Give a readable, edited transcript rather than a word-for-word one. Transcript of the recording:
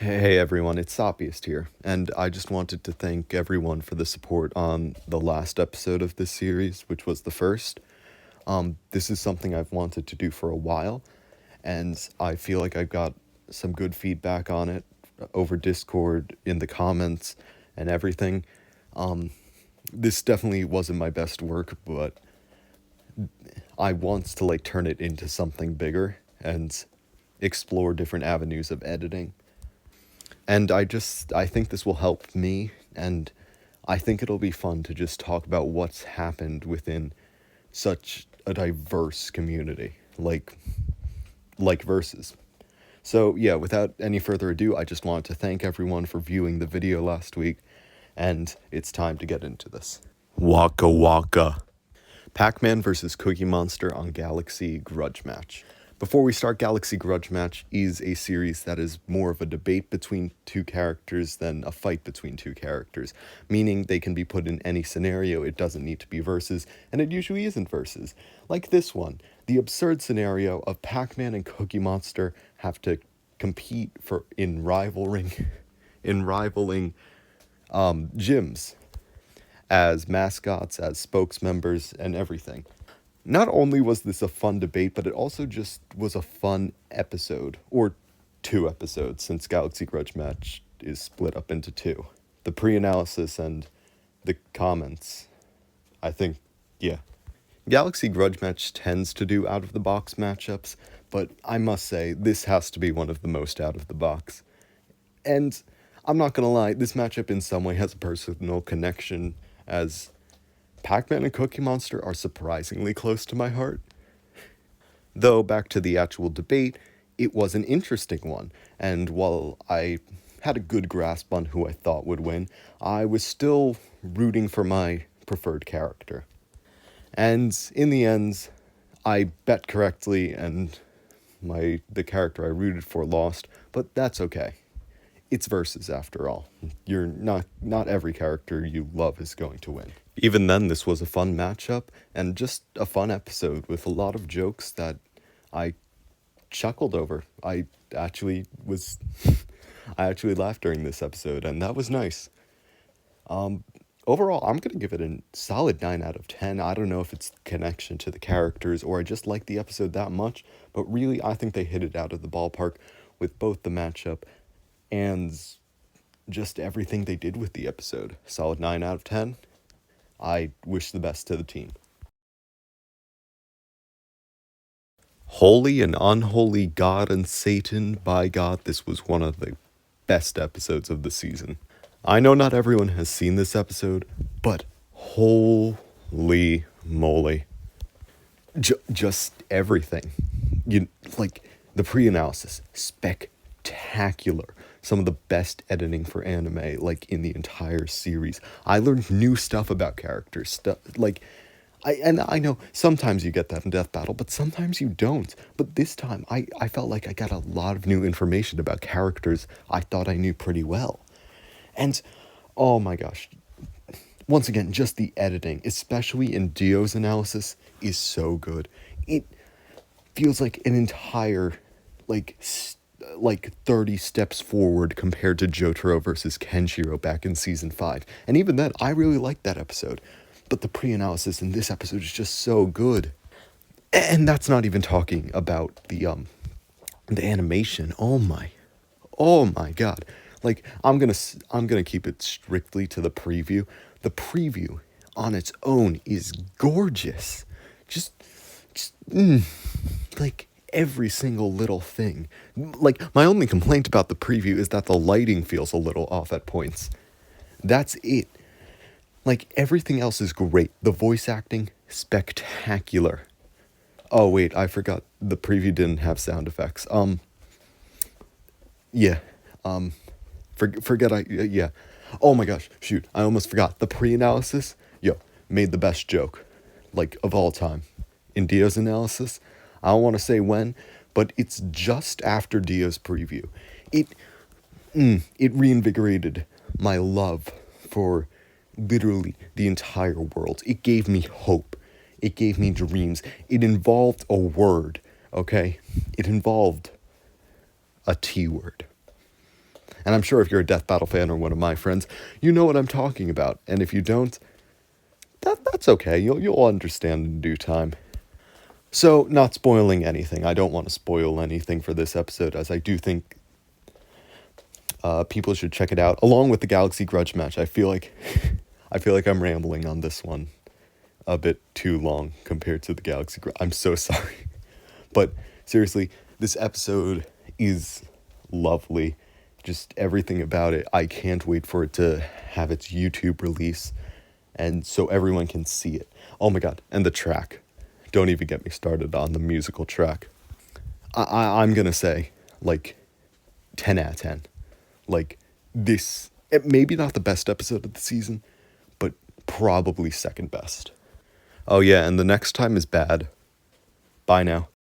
Hey everyone, it's Sahpiest here, and I just wanted to thank everyone for the support on the last episode of this series, which was the first. This is something I've wanted to do for a while, and I feel like I got some good feedback on it over Discord, in the comments, and everything. This definitely wasn't my best work, but I want to turn it into something bigger and explore different avenues of editing. And I think this will help me, and I think it'll be fun to just talk about what's happened within such a diverse community, like Versus. So yeah, without any further ado, I just wanted to thank everyone for viewing the video last week, and it's time to get into this. Waka Waka. Pac-Man versus Cookie Monster on Galaxy Grudge Match. Before we start, Galaxy Grudge Match is a series that is more of a debate between two characters than a fight between two characters, meaning they can be put in any scenario. It doesn't need to be versus, and it usually isn't versus. Like this one, the absurd scenario of Pac-Man and Cookie Monster have to compete in rivaling gyms as mascots, as spokesmembers, and everything. Not only was this a fun debate, but it also just was a fun episode, or two episodes, since Galaxy Grudge Match is split up into two. The pre-analysis and the comments. I think, yeah. Galaxy Grudge Match tends to do out-of-the-box matchups, but I must say, this has to be one of the most out-of-the-box. And I'm not gonna lie, this matchup in some way has a personal connection, as Pac-Man and Cookie Monster are surprisingly close to my heart. Though, back to the actual debate, it was an interesting one, and while I had a good grasp on who I thought would win, I was still rooting for my preferred character. And in the end, I bet correctly, and the character I rooted for lost, but that's okay. It's Versus after all. You're not every character you love is going to win. Even then, this was a fun matchup and just a fun episode with a lot of jokes that I chuckled over. I actually laughed during this episode, and that was nice. Overall, I'm gonna give it a solid 9 out of 10. I don't know if it's connection to the characters or I just like the episode that much, but really, I think they hit it out of the ballpark with both the matchup and just everything they did with the episode. Solid 9 out of 10. I wish the best to the team. Holy and unholy God and Satan, by God, this was one of the best episodes of the season. I know not everyone has seen this episode, but holy moly. Just everything. The pre-analysis, spectacular. Some of the best editing for anime, in the entire series. I learned new stuff about characters. I know sometimes you get that in Death Battle, but sometimes you don't. But this time, I felt like I got a lot of new information about characters I thought I knew pretty well. And, oh my gosh. Once again, just the editing, especially in Dio's analysis, is so good. It feels like an entire, 30 steps forward compared to Jotaro versus Kenshiro back in season 5. And even then, I really liked that episode. But the pre-analysis in this episode is just so good. And that's not even talking about the animation. Oh my god. I'm gonna keep it strictly to the preview. The preview on its own is gorgeous. Just every single little thing. My only complaint about the preview is that the lighting feels a little off at points. That's it. Everything else is great. The voice acting, spectacular. Oh, wait, I forgot. The preview didn't have sound effects. Yeah. Yeah. Oh my gosh, shoot, I almost forgot. The pre-analysis, made the best joke, of all time. In Dio's analysis, I don't want to say when, but it's just after Dio's preview. It reinvigorated my love for literally the entire world. It gave me hope. It gave me dreams. It involved a word, okay? It involved a T word. And I'm sure if you're a Death Battle fan or one of my friends, you know what I'm talking about. And if you don't, that's okay. You'll understand in due time. So, not spoiling anything. I don't want to spoil anything for this episode, as I do think people should check it out, along with the Galaxy Grudge match. I feel like I'm rambling on this one a bit too long compared to the Galaxy Grudge. I'm so sorry. But seriously, this episode is lovely. Just everything about it. I can't wait for it to have its YouTube release, and so everyone can see it. Oh my god, and the track. Don't even get me started on the musical track. I'm gonna say, like, 10 out of 10. Like, this, it maybe not the best episode of the season, but probably second best. Oh yeah, and the next time is bad. Bye now.